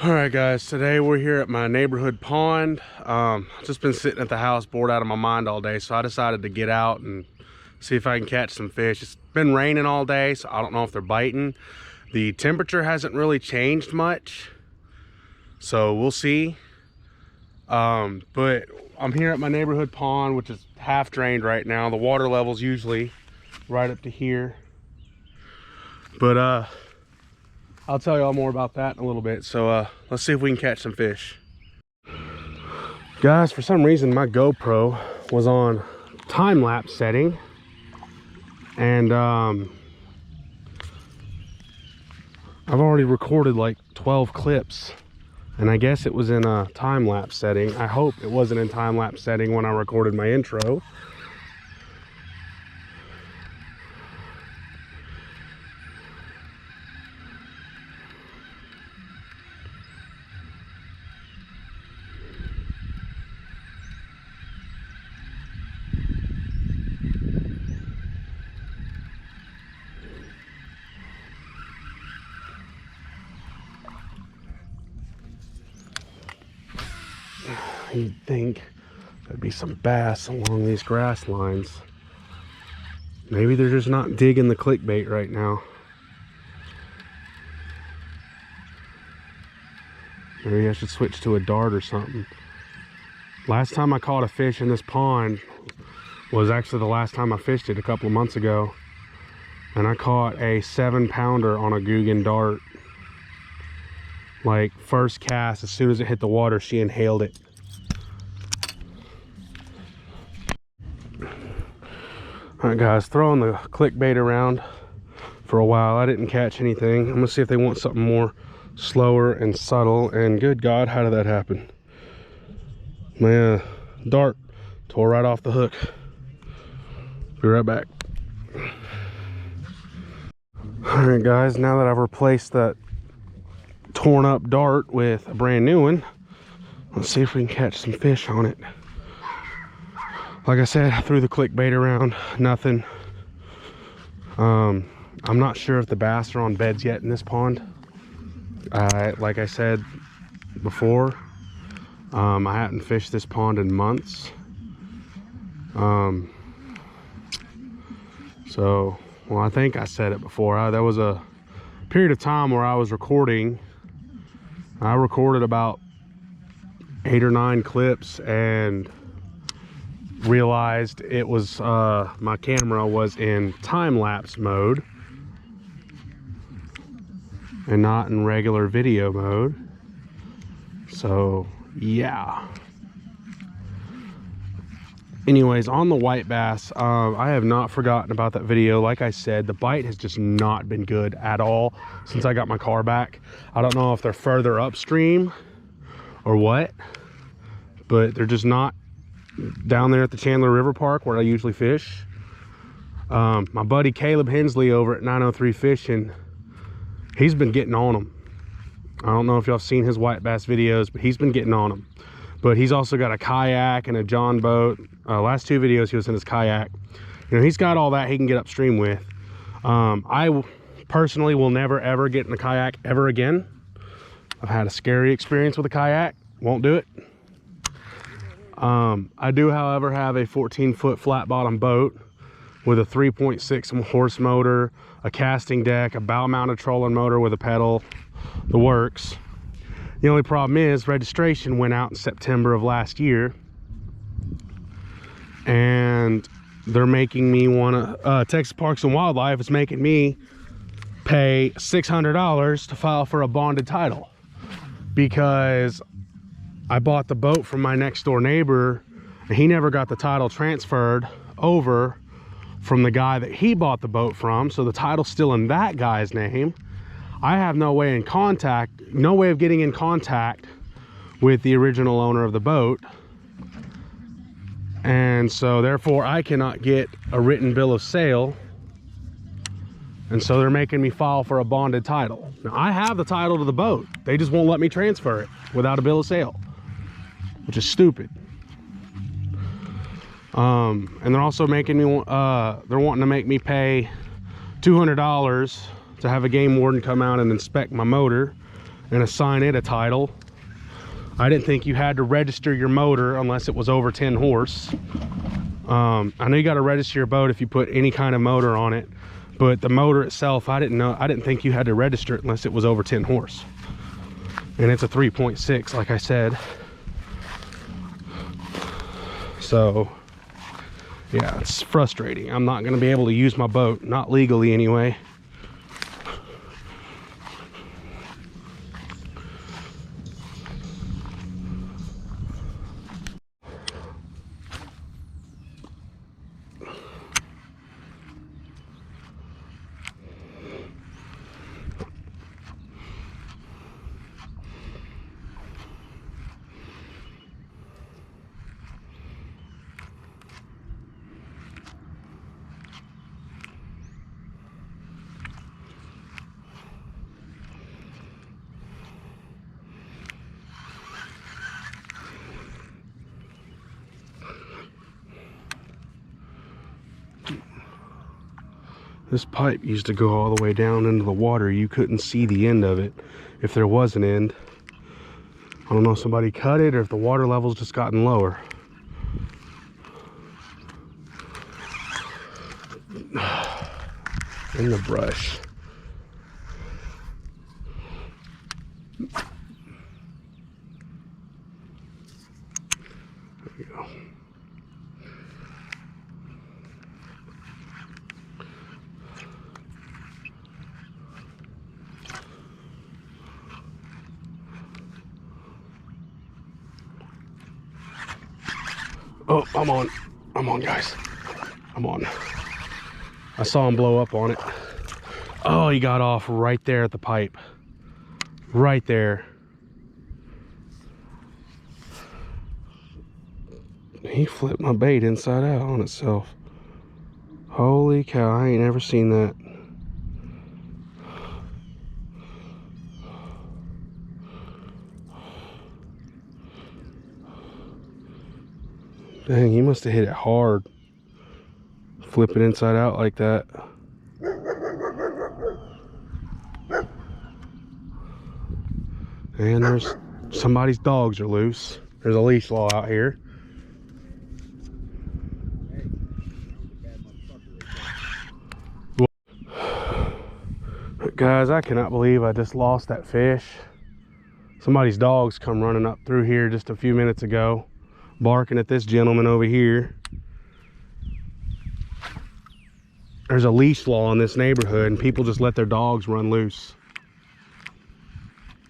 All right, guys, today we're here at my neighborhood pond. Just been sitting at the house bored out of my mind all day, so I decided to get out and see if I can catch some fish. It's been raining all day, so I don't know if they're biting. The temperature hasn't really changed much, so we'll see. But I'm here at my neighborhood pond, which is half drained right now. The water level's usually right up to here, but I'll tell y'all more about that in a little bit. So let's see if we can catch some fish. Guys, for some reason my GoPro was on time-lapse setting, and I've already recorded like 12 clips, and I guess it was in a time-lapse setting. I hope it wasn't in time-lapse setting when I recorded my intro. You'd think there'd be some bass along these grass lines. Maybe they're just not digging the clickbait right now. Maybe I should switch to a dart or something. Last time I caught a fish in this pond was actually the last time I fished it a couple of months ago. And I caught a 7-pounder on a Googan dart. Like, first cast, as soon as it hit the water, she inhaled it. Alright guys, throwing the clickbait around for a while. I didn't catch anything. I'm gonna see if they want something more slower and subtle, and good God, how did that happen? My dart tore right off the hook. Be right back. Alright guys, now that I've replaced that torn up dart with a brand new one, let's see if we can catch some fish on it. Like I said, I threw the clickbait around, nothing. I'm not sure if the bass are on beds yet in this pond. Like I said before, I hadn't fished this pond in months. So, well, I think I said it before. There was a period of time where I was recording. I recorded about 8 or 9 clips and realized it was my camera was in time-lapse mode and not in regular video mode. So yeah, anyways, on the white bass, I have not forgotten about that video. Like I said, the bite has just not been good at all since I got my car back. I don't know if they're further upstream or what, but they're just not down there at the Chandler River Park where I usually fish. My buddy Caleb Hensley over at 903 Fishing, he's been getting on them. I don't know if y'all seen his white bass videos, but he's been getting on them. But he's also got a kayak and a John boat. Last 2 videos he was in his kayak. You know, he's got all that he can get upstream with. I personally will never ever get in a kayak ever again. I've had a scary experience with a kayak, won't do it. I do, however, have a 14-foot flat bottom boat with a 3.6 horse motor, a casting deck, a bow mounted trolling motor with a pedal, the works. The only problem is registration went out in September of last year, and they're making me want to, Texas Parks and Wildlife is making me pay $600 to file for a bonded title, because I bought the boat from my next door neighbor and he never got the title transferred over from the guy that he bought the boat from. So the title's still in that guy's name. I have no way of getting in contact with the original owner of the boat. And so therefore I cannot get a written bill of sale. And so they're making me file for a bonded title. Now I have the title to the boat. They just won't let me transfer it without a bill of sale, which is stupid. And they're also making me, they're wanting to make me pay $200 to have a game warden come out and inspect my motor and assign it a title. I didn't think you had to register your motor unless it was over 10 horse. I know you got to register your boat if you put any kind of motor on it, but the motor itself, I didn't think you had to register it unless it was over 10 horse. And it's a 3.6, like I said. So yeah, it's frustrating. I'm not going to be able to use my boat, not legally anyway. This pipe used to go all the way down into the water. You couldn't see the end of it if there was an end. I don't know if somebody cut it or if the water level's just gotten lower. In the brush. There we go. Oh, I'm on, guys. I'm on. I saw him blow up on it. Oh, he got off right there at the pipe. Right there. He flipped my bait inside out on itself. Holy cow, I ain't never seen that. Dang, he must have hit it hard. Flip it inside out like that. And there's somebody's dogs are loose. There's a leash law out here. Guys, I cannot believe I just lost that fish. Somebody's dogs come running up through here just a few minutes ago, barking at this gentleman over here. There's a leash law in this neighborhood and people just let their dogs run loose.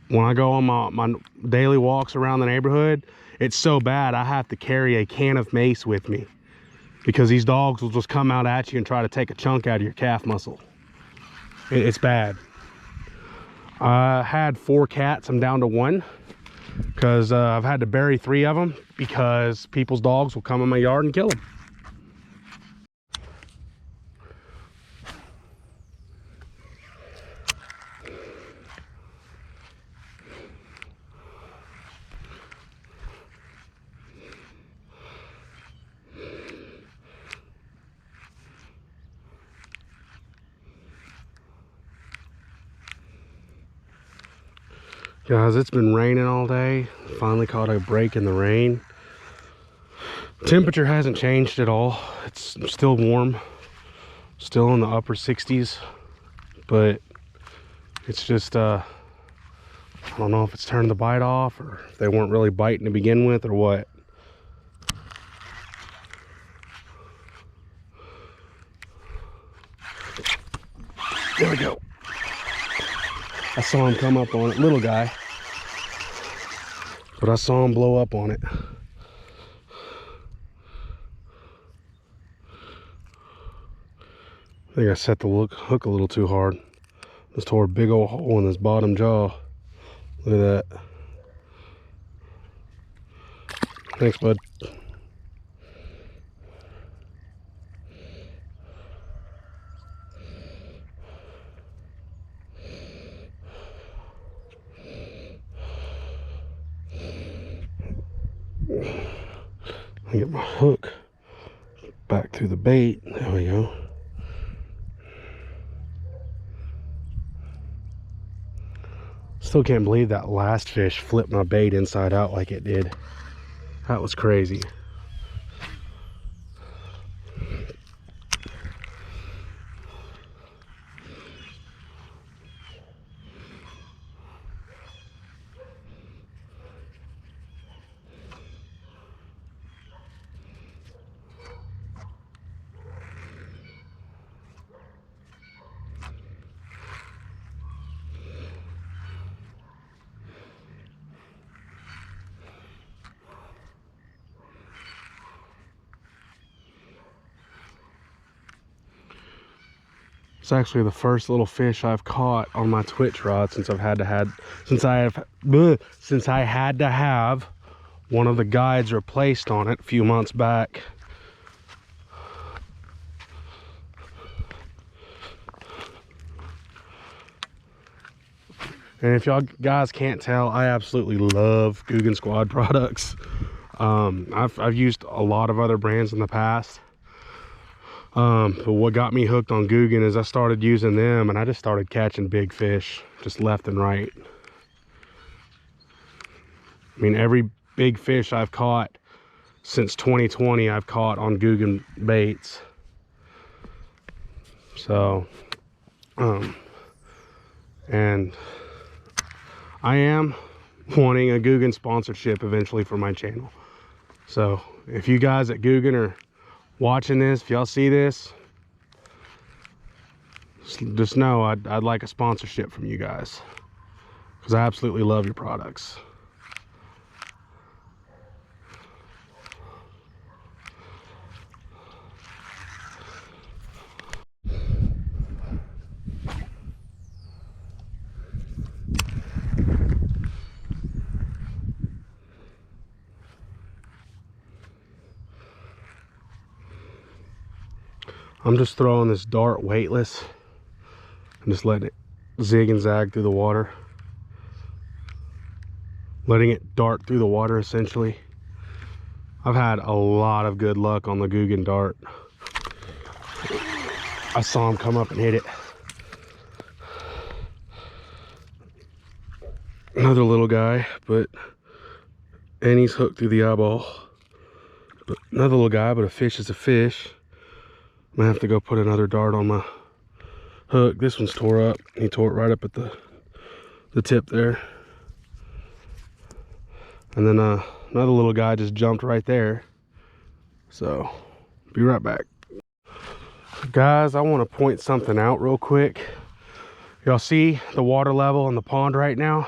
When I go on my daily walks around the neighborhood, it's so bad I have to carry a can of mace with me because these dogs will just come out at you and try to take a chunk out of your calf muscle. It's bad. I had 4 cats. I'm down to 1 because I've had to bury 3 of them because people's dogs will come in my yard and kill them. Guys, it's been raining all day. Finally caught a break in the rain. Temperature hasn't changed at all. It's still warm, still in the upper 60s, but it's just I don't know if it's turning the bite off or if they weren't really biting to begin with or what. There we go. I saw him come up on it, little guy, but I saw him blow up on it. I think I set the hook a little too hard. Just tore a big old hole in his bottom jaw. Look at that. Thanks, bud. I get my hook back through the bait. There we go. Still can't believe that last fish flipped my bait inside out like it did. That was crazy. It's actually the first little fish I've caught on my Twitch rod since I had to have one of the guides replaced on it a few months back. And if y'all guys can't tell, I absolutely love Googan Squad products. I've used a lot of other brands in the past. But what got me hooked on Googan is I started using them and I just started catching big fish just left and right. I mean, every big fish I've caught since 2020 I've caught on Googan baits. So and I am wanting a Googan sponsorship eventually for my channel. So if you guys at Googan are watching this, if y'all see this, just know I'd like a sponsorship from you guys, because I absolutely love your products. I'm just throwing this dart weightless and just letting it zig and zag through the water. Letting it dart through the water, essentially. I've had a lot of good luck on the Googan dart. I saw him come up and hit it. Another little guy, and he's hooked through the eyeball. But another little guy, but a fish is a fish. I'm gonna have to go put another dart on my hook. This one's tore up. He tore it right up at the tip there. And then another little guy just jumped right there. So, be right back. Guys, I want to point something out real quick. Y'all see the water level in the pond right now?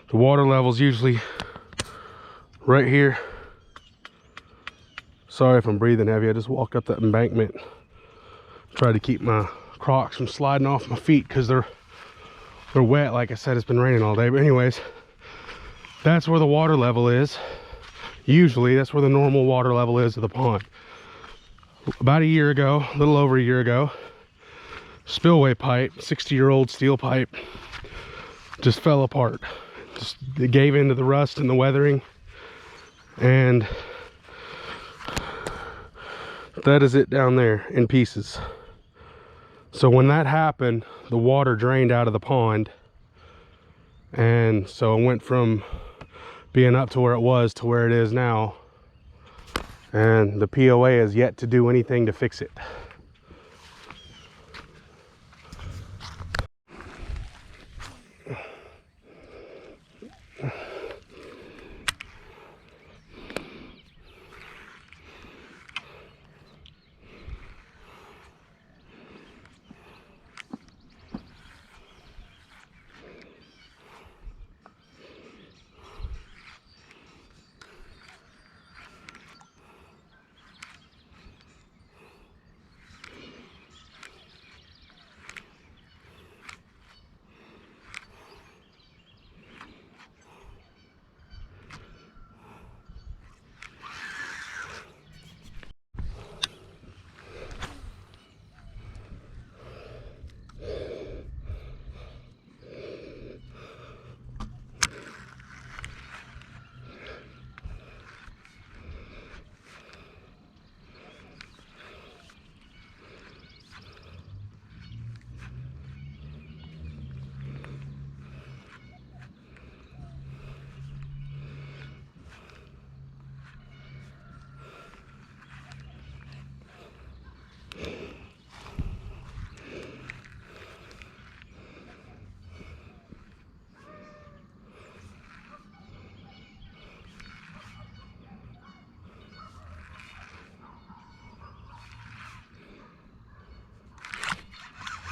The water level's usually right here. Sorry if I'm breathing heavy. I just walked up that embankment. Tried to keep my Crocs from sliding off my feet because they're wet. Like I said, it's been raining all day. But anyways, that's where the water level is. Usually that's where the normal water level is of the pond. About a year ago, a little over a year ago, spillway pipe, 60-year-old steel pipe, just fell apart. It gave into the rust and the weathering, and that is it down there in pieces. So when that happened, the water drained out of the pond, and so it went from being up to where it was to where it is now, and the POA has yet to do anything to fix it.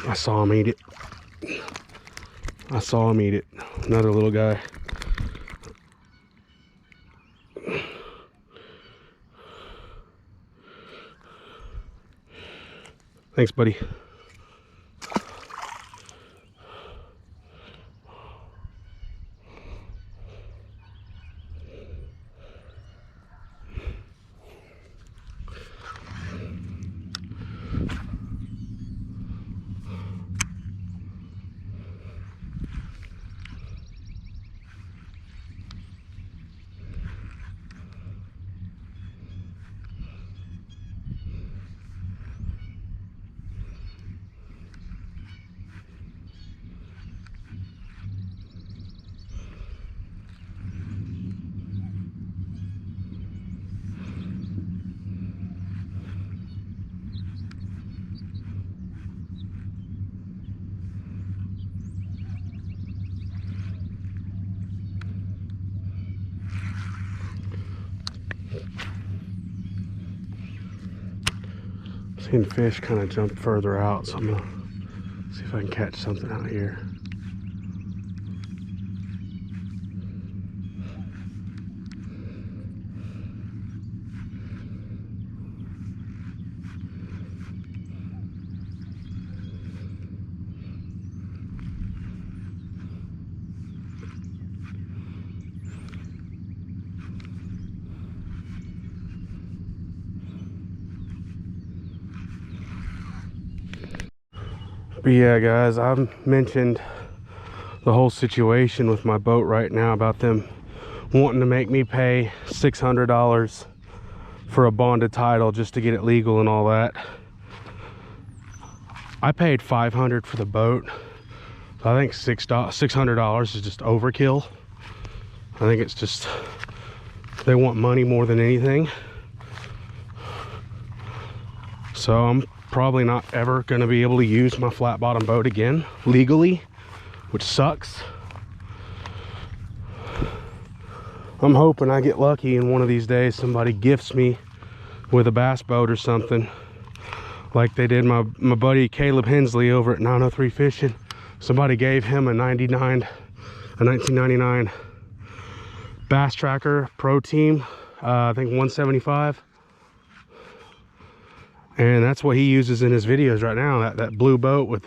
I saw him eat it. I saw him eat it. Another little guy. Thanks, buddy. Seeing fish kind of jump further out, so I'm gonna see if I can catch something out here. But yeah, guys, I've mentioned the whole situation with my boat right now about them wanting to make me pay $600 for a bonded title just to get it legal and all that. I paid $500 for the boat. I think $600 is just overkill. I think it's just they want money more than anything. So I'm probably not ever going to be able to use my flat bottom boat again legally, which sucks. I'm hoping I get lucky and one of these days somebody gifts me with a bass boat or something like they did my buddy Caleb Hensley over at 903 Fishing. Somebody gave him a 1999 Bass Tracker Pro Team, I think 175. And that's what he uses in his videos right now, that blue boat with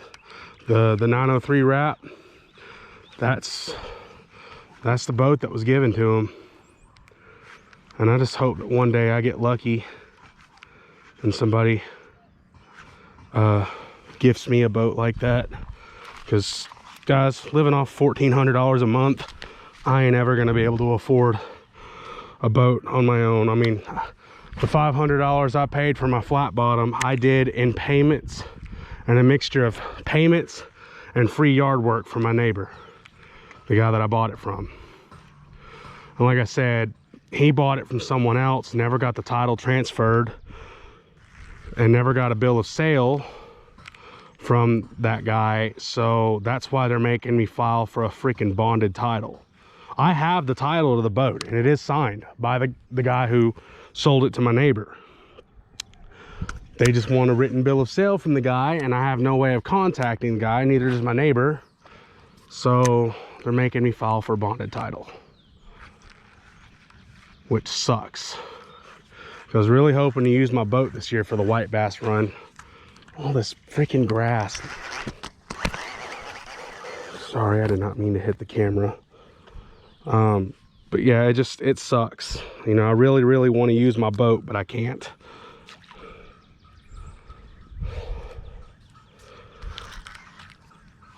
the 903 wrap. That's the boat that was given to him. And I just hope that one day I get lucky and somebody gifts me a boat like that. Because guys, living off $1,400 a month, I ain't ever gonna be able to afford a boat on my own. I mean, the $500 I paid for my flat bottom, I did in payments, and a mixture of payments and free yard work from my neighbor, the guy that I bought it from. And like I said, he bought it from someone else, never got the title transferred, and never got a bill of sale from that guy. So that's why they're making me file for a freaking bonded title. I have the title to the boat, and it is signed by the guy who sold it to my neighbor. They just want a written bill of sale from the guy, and I have no way of contacting the guy, neither does my neighbor. So they're making me file for a bonded title, which sucks. I was really hoping to use my boat this year for the white bass run. All this freaking grass. Sorry, I did not mean to hit the camera. But yeah, it sucks. You know, I really want to use my boat, but I can't.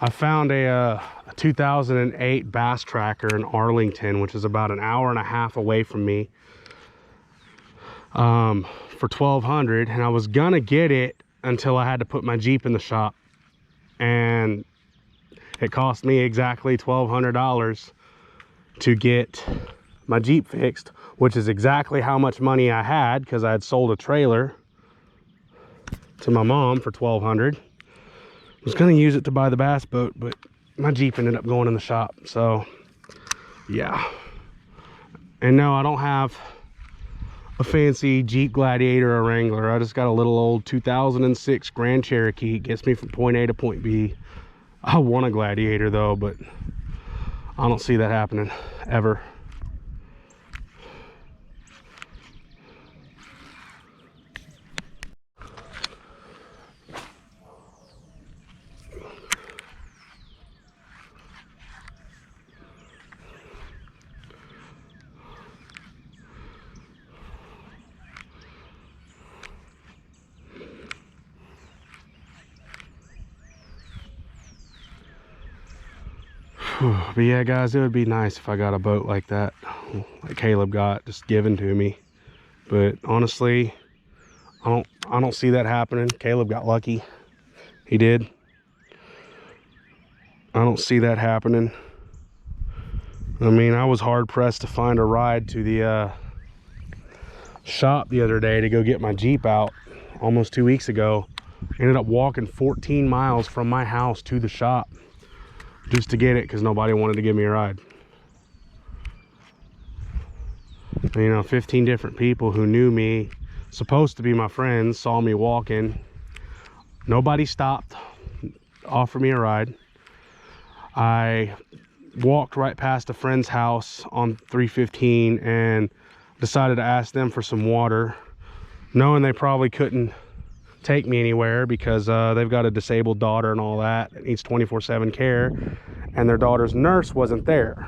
I found a 2008 Bass Tracker in Arlington, which is about an hour and a half away from me, for $1,200, and I was gonna get it until I had to put my Jeep in the shop, and it cost me exactly $1,200 to get my Jeep fixed, which is exactly how much money I had, because I had sold a trailer to my mom for $1,200. I was gonna use it to buy the bass boat, but my Jeep ended up going in the shop. So yeah, and no, I don't have a fancy Jeep Gladiator or Wrangler. I just got a little old 2006 Grand Cherokee. It gets me from point A to point B. I want a Gladiator though, but I don't see that happening ever. But yeah, guys, it would be nice if I got a boat like that, like Caleb got, just given to me. But honestly, I don't see that happening. Caleb got lucky. He did. I don't see that happening. I mean, I was hard pressed to find a ride to the shop the other day to go get my Jeep out almost 2 weeks ago. Ended up walking 14 miles from my house to the shop just to get it because nobody wanted to give me a ride. You know, 15 different people who knew me, supposed to be my friends, saw me walking. Nobody stopped, offered me a ride. I walked right past a friend's house on 315 and decided to ask them for some water, knowing they probably couldn't take me anywhere because they've got a disabled daughter and all that. It needs 24/7 care, and their daughter's nurse wasn't there.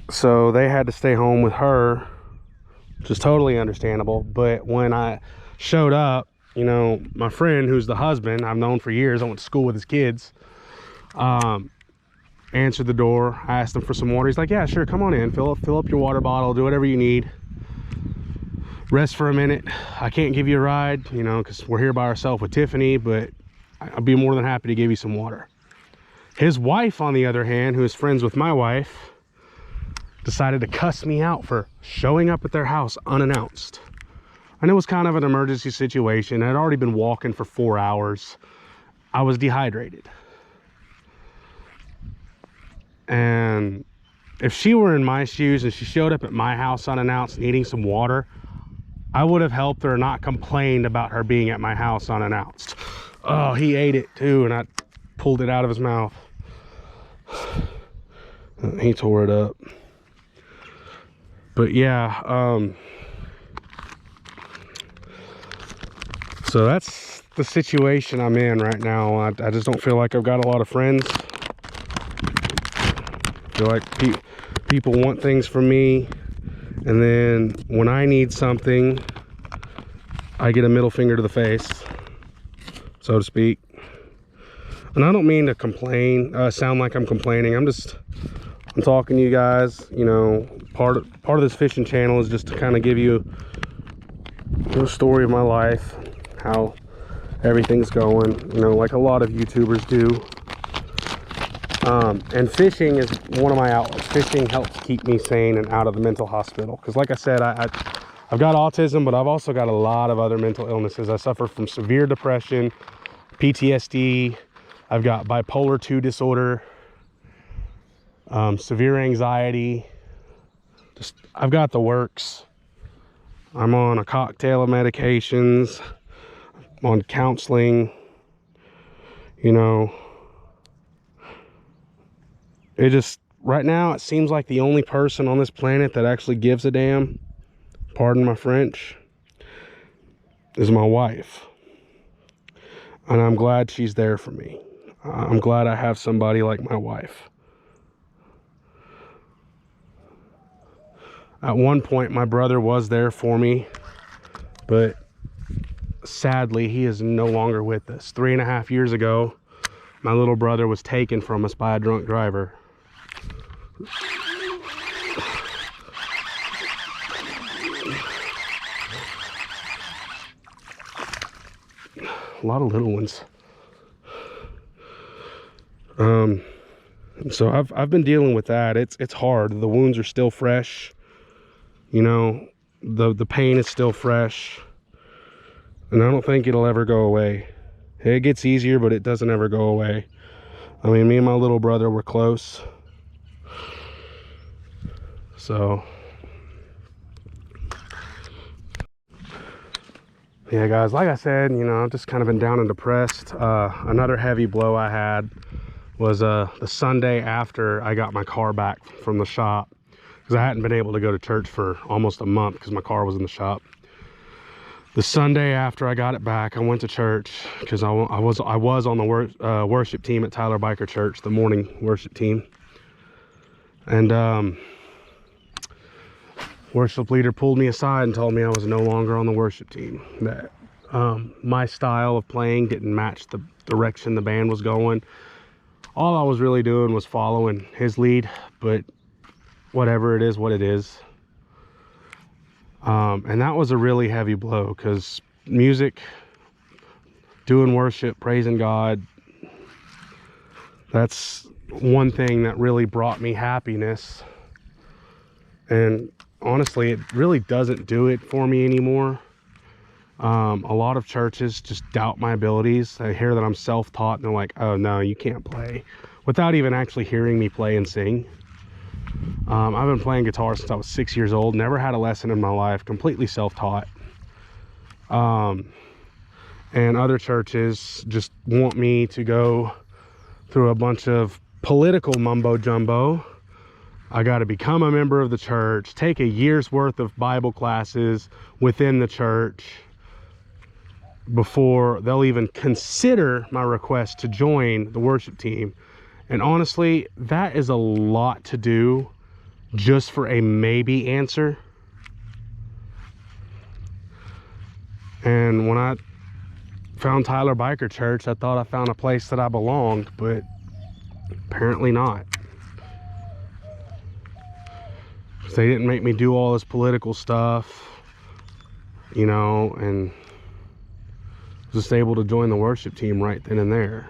So they had to stay home with her, which is totally understandable. But when I showed up, you know, my friend, who's the husband I've known for years, I went to school with his kids, answered the door. I asked him for some water. He's like, yeah, sure, come on in, fill up your water bottle, do whatever you need, rest for a minute. I can't give you a ride, you know, because we're here by ourselves with Tiffany, but I'll be more than happy to give you some water. His wife, on the other hand, who is friends with my wife, decided to cuss me out for showing up at their house unannounced. And it was kind of an emergency situation. I'd already been walking for 4 hours. I was dehydrated. And if she were in my shoes and she showed up at my house unannounced needing some water, I would have helped her, not complained about her being at my house unannounced. Oh, he ate it too, and I pulled it out of his mouth. He tore it up. But yeah, so that's the situation I'm in right now. I just don't feel like I've got a lot of friends. I feel like people want things from me, and then when I need something, I get a middle finger to the face, so to speak. And I don't mean to complain, sound like I'm complaining. I'm talking to you guys. You know, part of this fishing channel is just to kind of give you the story of my life, how everything's going, you know, like a lot of YouTubers do. And fishing is one of my outlets. Fishing helps keep me sane and out of the mental hospital. Because like I said, I've got autism, but I've also got a lot of other mental illnesses. I suffer from severe depression, PTSD. I've got bipolar 2 disorder, severe anxiety. I've got the works. I'm on a cocktail of medications. I'm on counseling. You know, it just, right now, it seems like the only person on this planet that actually gives a damn, pardon my French, is my wife. And I'm glad she's there for me. I'm glad I have somebody like my wife. At one point, my brother was there for me, but sadly, he is no longer with us. 3.5 years ago, my little brother was taken from us by a drunk driver. A lot of little ones. So I've been dealing with that. It's hard. The wounds are still fresh. You know, the pain is still fresh, and I don't think it'll ever go away. It gets easier, but it doesn't ever go away. I mean, me and my little brother were close. So Yeah, guys, like I said, you know, I've just kind of been down and depressed. Another heavy blow I had was the Sunday after I got my car back from the shop, because I hadn't been able to go to church for almost a month because my car was in the shop. The Sunday after I got it back, I went to church because I was on the worship team at Tyler Biker Church, the morning worship team. And worship leader pulled me aside and told me I was no longer on the worship team. That my style of playing didn't match the direction the band was going. All I was really doing was following his lead, but whatever, it is what it is. And that was a really heavy blow, because music, doing worship, praising God, that's one thing that really brought me happiness. And honestly, it really doesn't do it for me anymore. A lot of churches just doubt my abilities. They hear that I'm self-taught and they're like, oh no, you can't play, without even actually hearing me play and sing. I've been playing guitar since I was 6 years old, never had a lesson in my life, completely self-taught. And other churches just want me to go through a bunch of political mumbo jumbo. I got to become a member of the church, take a year's worth of Bible classes within the church before they'll even consider my request to join the worship team. And honestly, that is a lot to do just for a maybe answer. And when I found Tyler Biker Church, I thought I found a place that I belonged, but apparently not. They didn't make me do all this political stuff, you know, and was just able to join the worship team right then and there.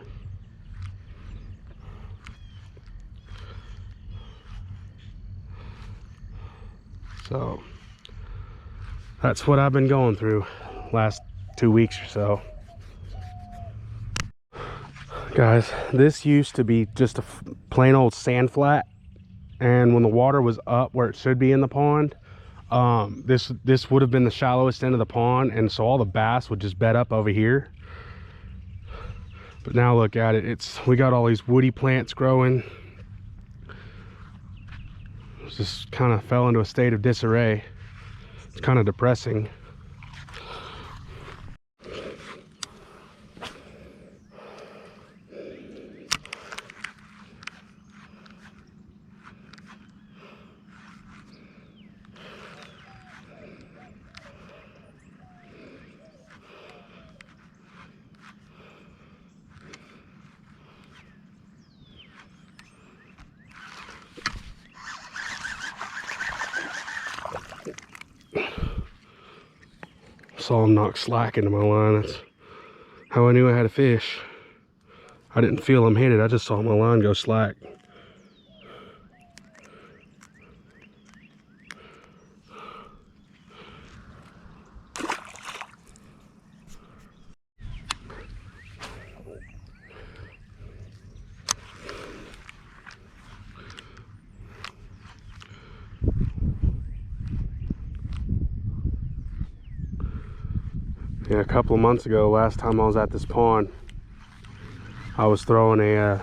So that's what I've been going through last 2 weeks or so. Guys, this used to be just a plain old sand flat, and when the water was up where it should be in the pond, this would have been the shallowest end of the pond, and so all the bass would just bed up over here. But now look at it, we got all these woody plants growing. It just kind of fell into a state of disarray. It's kind of depressing. Saw him knock slack into my line. That's how I knew I had a fish. I didn't feel him hit it, I just saw my line go slack. Yeah, a couple of months ago, last time I was at this pond, I was throwing a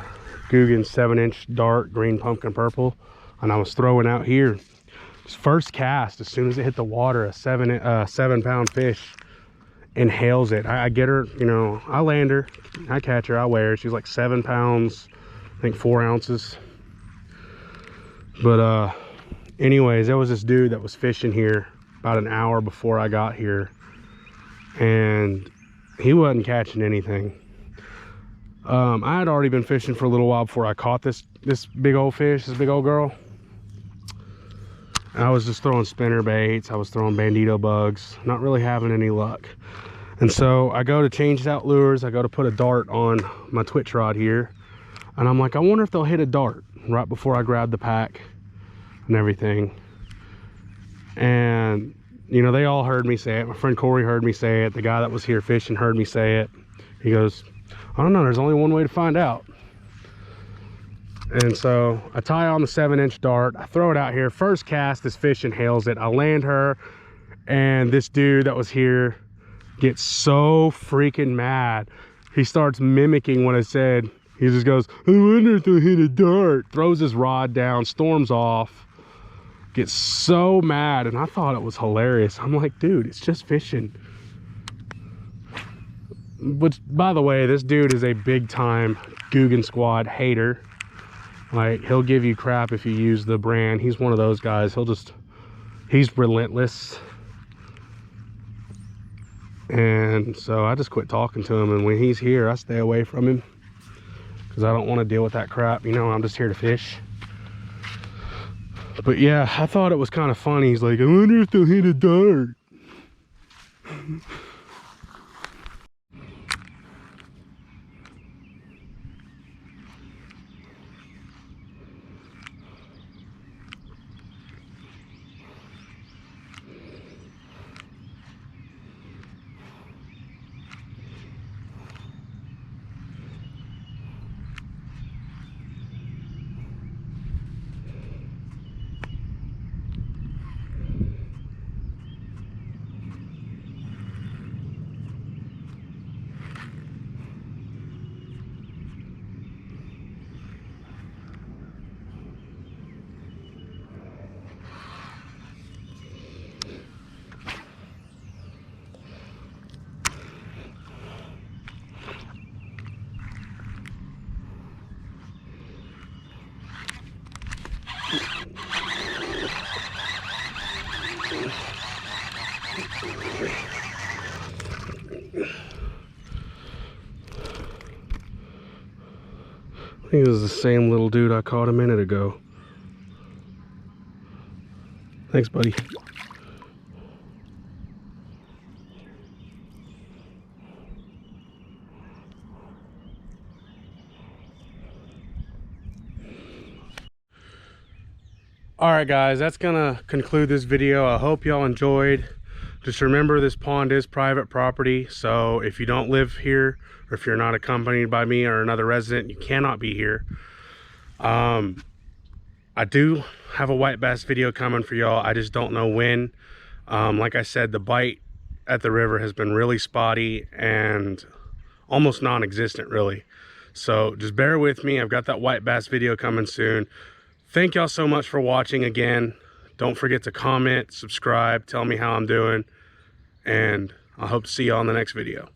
Googan 7-inch dart, green pumpkin purple, and I was throwing out here. First cast, as soon as it hit the water, a 7-pound fish inhales it. I get her, you know, I land her, I catch her, I weigh her. She's like 7 pounds, I think 4 ounces. But anyways, there was this dude that was fishing here about an hour before I got here, and he wasn't catching anything. I had already been fishing for a little while before I caught this big old fish, this big old girl. And I was just throwing spinner baits, I was throwing bandito bugs, not really having any luck. And so I go to change out lures, I go to put a dart on my twitch rod here, and I'm like, I wonder if they'll hit a dart right before I grab the pack and everything. And you know, they all heard me say it. My friend Corey heard me say it. The guy that was here fishing heard me say it. He goes, I don't know, there's only one way to find out. And so I tie on the 7-inch dart, I throw it out here. First cast, this fish inhales it. I land her, and this dude that was here gets so freaking mad. He starts mimicking what I said. He just goes, I wonder if they'll hit a dart. Throws his rod down, storms off, gets so mad. And I thought it was hilarious. I'm like, dude, it's just fishing. Which, by the way, this dude is a big time Googan Squad hater. Like, he'll give you crap if you use the brand. He's one of those guys. He's relentless. And so I just quit talking to him, and when he's here I stay away from him because I don't want to deal with that crap. You know, I'm just here to fish. But yeah, I thought it was kind of funny. He's like, I wonder if they'll hit a dart. I think it was the same little dude I caught a minute ago. Thanks, buddy. All right, guys, that's gonna conclude this video. I hope y'all enjoyed. Just remember, this pond is private property, so if you don't live here, or if you're not accompanied by me or another resident, you cannot be here. I do have a white bass video coming for y'all. I just don't know when. Like I said, the bite at the river has been really spotty and almost non-existent, really. So just bear with me. I've got that white bass video coming soon. Thank y'all so much for watching again. Don't forget to comment, subscribe, tell me how I'm doing, and I hope to see y'all in the next video.